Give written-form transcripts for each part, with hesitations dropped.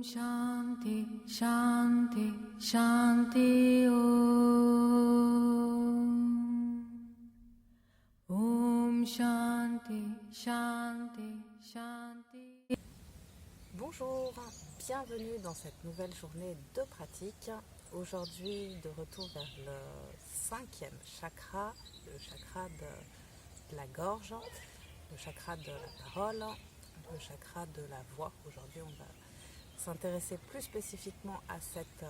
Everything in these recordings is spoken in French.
Shanti, Shanti, Shanti Om Shanti, Shanti, Shanti. Bonjour, bienvenue dans cette nouvelle journée de pratique. Aujourd'hui, de retour vers le 5e chakra, le chakra de la gorge, le chakra de la parole, le chakra de la voix. Aujourd'hui, on va s'intéresser plus spécifiquement à cette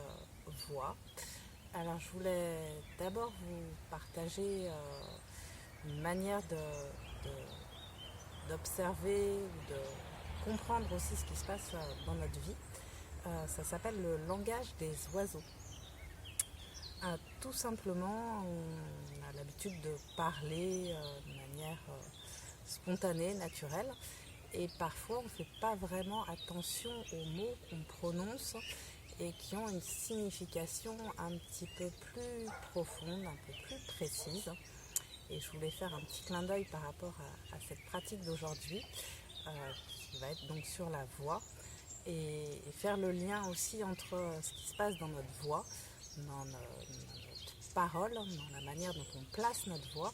voix. Alors, je voulais d'abord vous partager une manière d'observer ou de comprendre aussi ce qui se passe dans notre vie. Ça s'appelle le langage des oiseaux. Tout simplement, on a l'habitude de parler de manière spontanée, naturelle, et parfois on ne fait pas vraiment attention aux mots qu'on prononce et qui ont une signification un petit peu plus profonde, un peu plus précise. Et je voulais faire un petit clin d'œil par rapport à cette pratique d'aujourd'hui, qui va être donc sur la voix, et faire le lien aussi entre ce qui se passe dans notre voix, dans notre parole, dans la manière dont on place notre voix,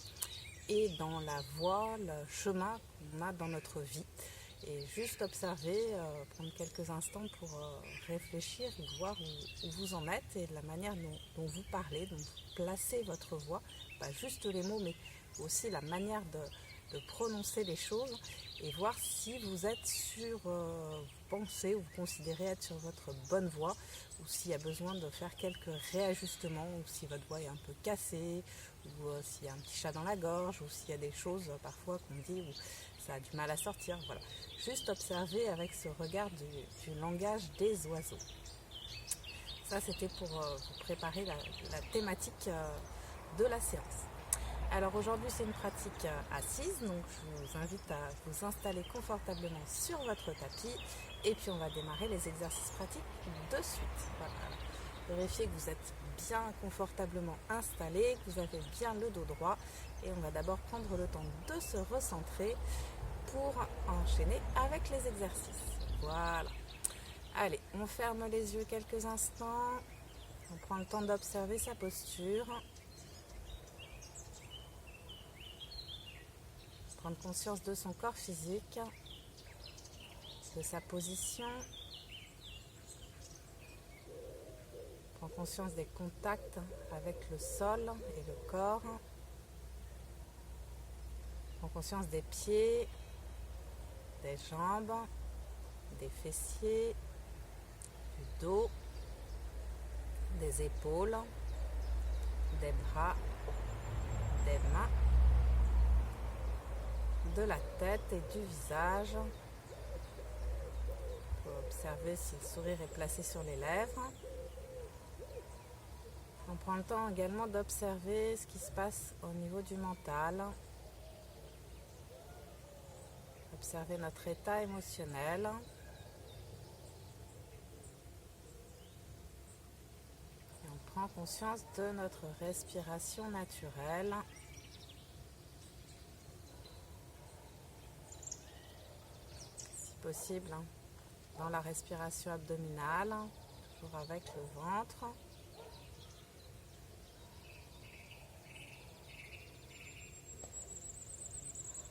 et dans la voie, le chemin qu'on a dans notre vie. Et juste observer, prendre quelques instants pour réfléchir et voir où vous en êtes et de la manière dont vous parlez, dont vous placez votre voix, pas juste les mots, mais aussi la manière de prononcer les choses, et voir si vous êtes sur, vous pensez ou vous considérez être sur votre bonne voie, ou s'il y a besoin de faire quelques réajustements, ou si votre voix est un peu cassée, ou s'il y a un petit chat dans la gorge, ou s'il y a des choses parfois qu'on dit où ça a du mal à sortir. Voilà. Juste observer avec ce regard du langage des oiseaux. Ça, c'était pour vous préparer la thématique de la séance. Alors aujourd'hui, c'est une pratique assise, donc je vous invite à vous installer confortablement sur votre tapis, et puis on va démarrer les exercices pratiques de suite. Voilà. Vérifiez que vous êtes bien confortablement installé, que vous avez bien le dos droit, et on va d'abord prendre le temps de se recentrer pour enchaîner avec les exercices. Voilà. Allez, on ferme les yeux quelques instants, on prend le temps d'observer sa posture, prendre conscience de son corps physique, de sa position, prendre conscience des contacts avec le sol et le corps, prendre conscience des pieds, des jambes, des fessiers, du dos, des épaules, des bras, des mains, de la tête et du visage. On peut observer si le sourire est placé sur les lèvres. On prend le temps également d'observer ce qui se passe au niveau du mental. Observer notre état émotionnel. Et on prend conscience de notre respiration naturelle. Si possible, dans la respiration abdominale, toujours avec le ventre.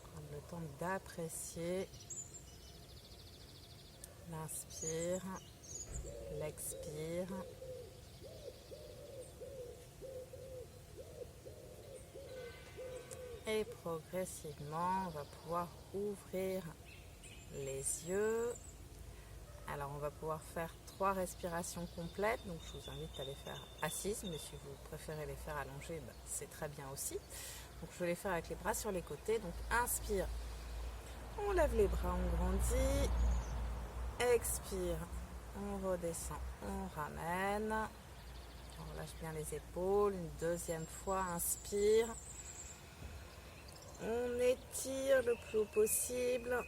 Prendre le temps d'apprécier l'inspire, l'expire. Et progressivement, on va pouvoir ouvrir les yeux. Alors, on va pouvoir faire 3 respirations complètes. Donc, je vous invite à les faire assises, mais si vous préférez les faire allongées, c'est très bien aussi. Donc, je vais les faire avec les bras sur les côtés. Donc, inspire, on lève les bras, on grandit. Expire, on redescend, on ramène. On relâche bien les épaules. Une deuxième fois, inspire. On étire le plus haut possible.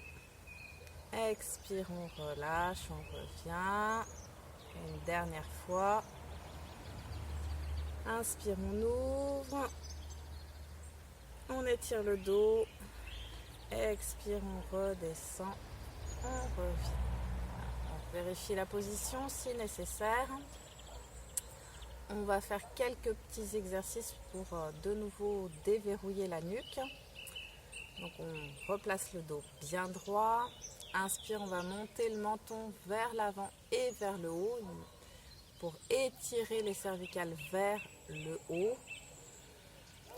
Expire, on relâche, on revient. Une dernière fois. Inspire, on ouvre. On étire le dos. Expire, on redescend. On revient. On vérifie la position si nécessaire. On va faire quelques petits exercices pour de nouveau déverrouiller la nuque. Donc on replace le dos bien droit. Inspire, on va monter le menton vers l'avant et vers le haut pour étirer les cervicales vers le haut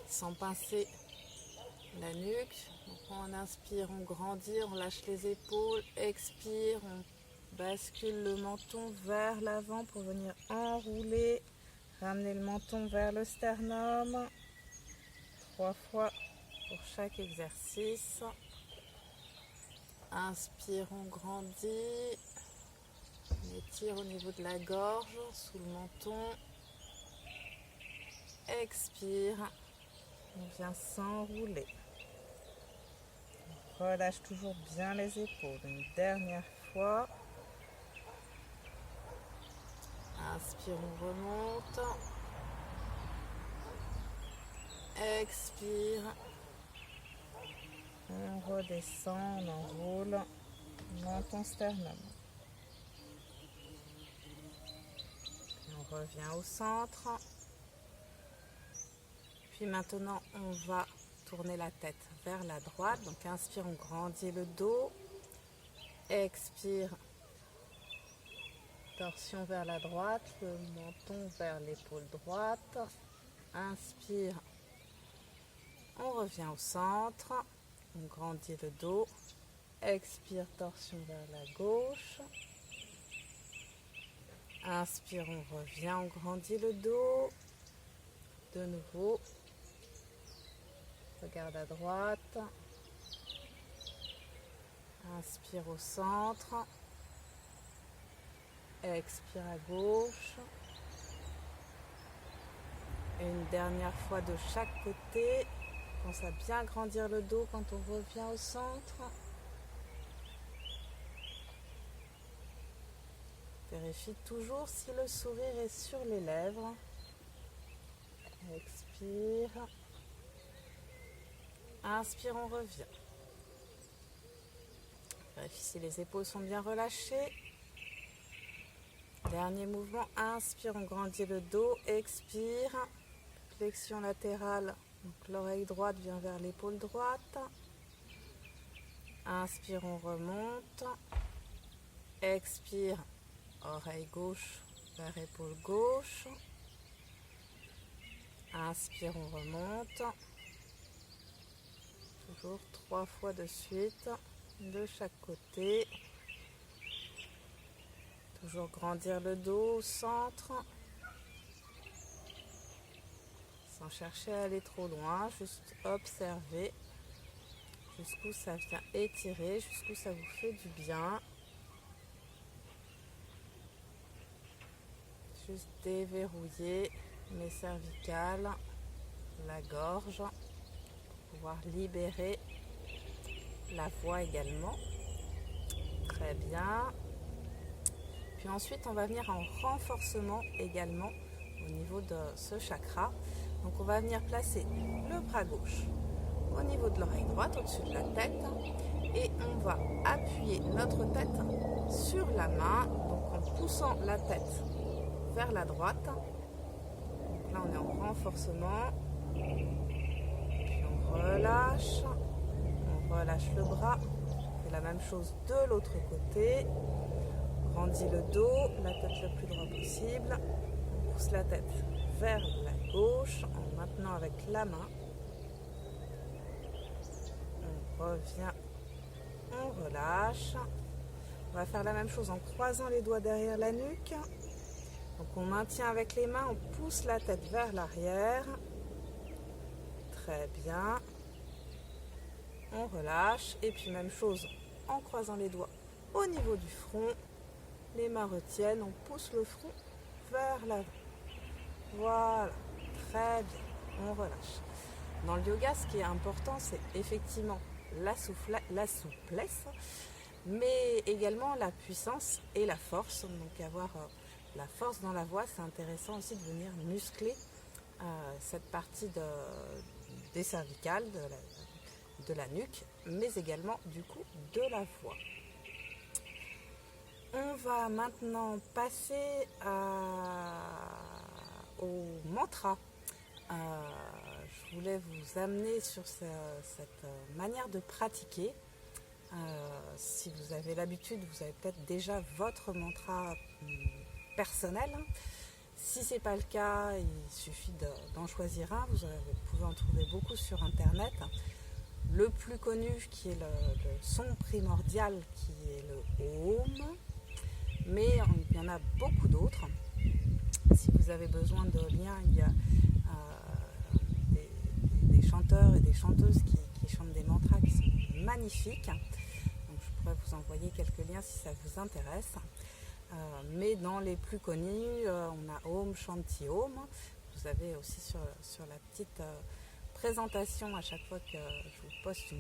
sans pincer la nuque. Donc on inspire, on grandit, on lâche les épaules, expire, on bascule le menton vers l'avant pour venir enrouler, ramener le menton vers le sternum. 3 fois pour chaque exercice. Inspire, on grandit, on étire au niveau de la gorge, sous le menton. Expire, on vient s'enrouler. Relâche toujours bien les épaules. Une dernière fois. Inspire, on remonte. Expire. On redescend, on enroule. Menton sternum. Puis on revient au centre. Puis maintenant, on va tourner la tête vers la droite. Donc inspire, on grandit le dos. Expire, torsion vers la droite, le menton vers l'épaule droite. Inspire, on revient au centre. On grandit le dos. Expire, torsion vers la gauche. Inspire, on revient, on grandit le dos. De nouveau. Regarde à droite. Inspire au centre. Expire à gauche. Et une dernière fois de chaque côté. Pense à bien grandir le dos quand on revient au centre. Vérifie toujours si le sourire est sur les lèvres. Expire. Inspire, on revient. Vérifie si les épaules sont bien relâchées. Dernier mouvement. Inspire, on grandit le dos. Expire. Flexion latérale. Donc l'oreille droite vient vers l'épaule droite. Inspire, on remonte. Expire. Oreille gauche vers épaule gauche. Inspire, on remonte. Toujours 3 fois de suite, de chaque côté. Toujours grandir le dos au centre. Sans chercher à aller trop loin, juste observer jusqu'où ça vient étirer, jusqu'où ça vous fait du bien. Juste déverrouiller les cervicales, la gorge, pour pouvoir libérer la voix également. Très bien. Puis ensuite, on va venir en renforcement également au niveau de ce chakra. Donc on va venir placer le bras gauche au niveau de l'oreille droite, au-dessus de la tête. Et on va appuyer notre tête sur la main, donc en poussant la tête vers la droite. Donc là, on est en renforcement. Puis on relâche le bras. On fait la même chose de l'autre côté. Grandit le dos, la tête le plus droit possible. On pousse la tête vers la gauche en maintenant avec la main. On revient, on relâche. On va faire la même chose en croisant les doigts derrière la nuque. Donc on maintient avec les mains, on pousse la tête vers l'arrière. Très bien. On relâche. Et puis même chose en croisant les doigts au niveau du front. Les mains retiennent, on pousse le front vers l'avant. Voilà, très bien, on relâche. Dans le yoga, ce qui est important, c'est effectivement la souplesse, mais également la puissance et la force. Donc avoir la force dans la voix, c'est intéressant aussi de venir muscler cette partie des cervicales, de la nuque, mais également du coup de la voix. On va maintenant passer au mantra. Je voulais vous amener sur cette manière de pratiquer. Si vous avez l'habitude, vous avez peut-être déjà votre mantra personnel. Si ce n'est pas le cas, il suffit d'en choisir un. Vous pouvez en trouver beaucoup sur Internet. Le plus connu, qui est le son primordial, qui est le Om. Mais il y en a beaucoup d'autres. Si vous avez besoin de liens, il y a des chanteurs et des chanteuses qui chantent des mantras qui sont magnifiques. Donc je pourrais vous envoyer quelques liens si ça vous intéresse. Mais dans les plus connus, on a Om Shanti Om. Vous avez aussi sur la petite présentation à chaque fois que je vous poste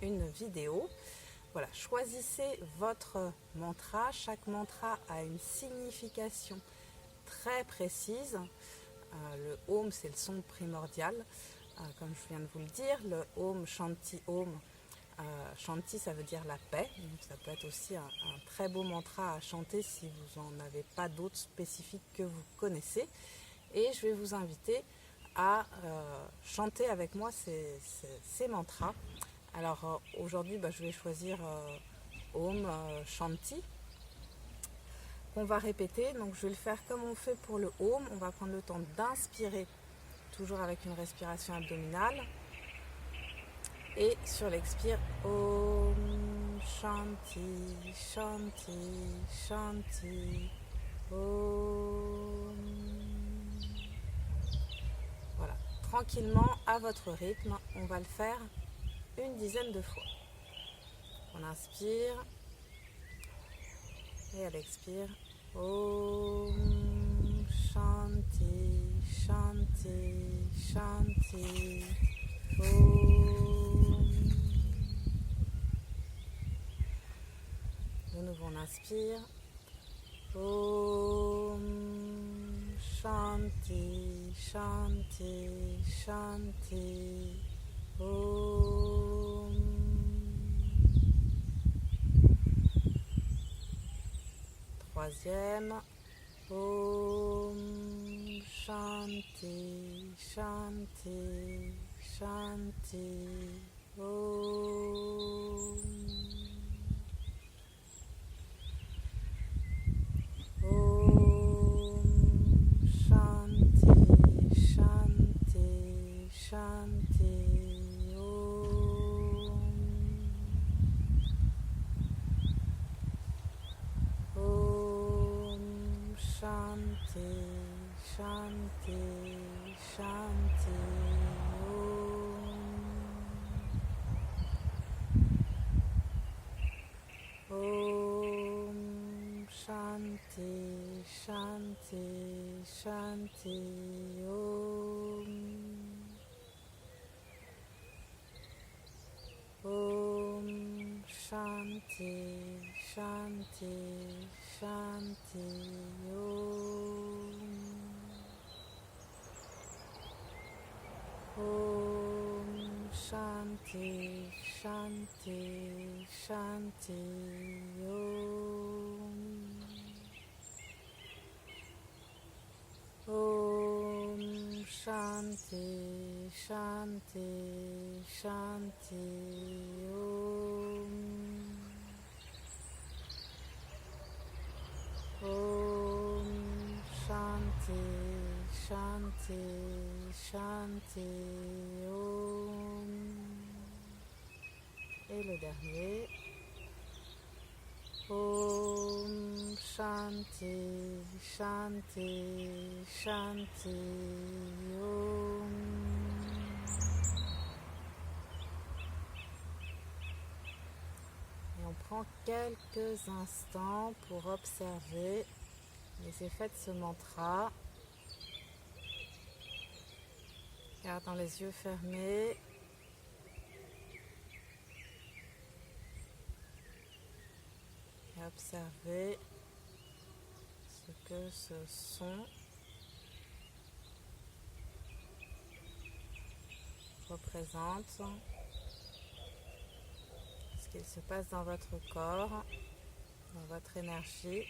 une vidéo. Voilà, choisissez votre mantra. Chaque mantra a une signification très précise. Le Om, c'est le son primordial, comme je viens de vous le dire. Le Om Shanti Om, Shanti, ça veut dire la paix. Donc ça peut être aussi un très beau mantra à chanter si vous n'en avez pas d'autres spécifiques que vous connaissez. Et je vais vous inviter à chanter avec moi ces mantras. Alors aujourd'hui, je vais choisir Om Shanti qu'on va répéter. Donc je vais le faire comme on fait pour le Om. On va prendre le temps d'inspirer, toujours avec une respiration abdominale. Et sur l'expire, Om Shanti, Shanti, Shanti, Om. Voilà, tranquillement, à votre rythme, on va le faire une dizaine de fois. On inspire et à l'expire, Om Shanti, Shanti, Shanti, Om. De nouveau on inspire, Om Shanti, Shanti, Shanti, Om. Troisième, Om Shanti, Shanti, Shanti, Om. Om Shanti, Shanti, Shanti, Om. Om Shanti, Shanti, Shanti, Om. Om Shanti, Shanti, Shanti, Om. Om Shanti, Shanti, Shanti, Om. Om Shanti, Shanti, Shanti, Om. Om Shanti, Shanti, Shanti, Om. Om Shanti, Shanti, Shanti, Om. Et le dernier. Om Shanti, Shanti, Shanti, Om. Et on prend quelques instants pour observer les effets de ce mantra. Gardant les yeux fermés. Et observer ce que ce son représente, ce qu'il se passe dans votre corps. dans votre énergie.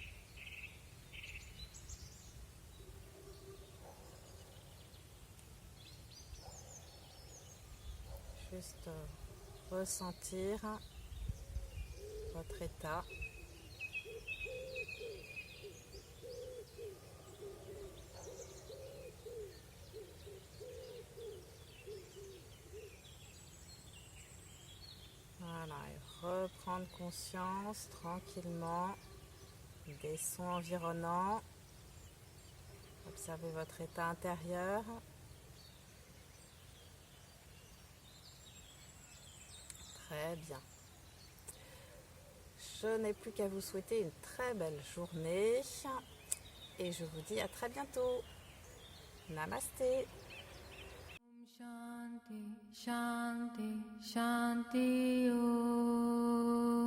Juste ressentir votre état. Voilà, et reprendre conscience tranquillement des sons environnants. Observez votre état intérieur. Très bien. Je n'ai plus qu'à vous souhaiter une très belle journée et je vous dis à très bientôt. Namasté. Shanti, Shanti, Shanti Om.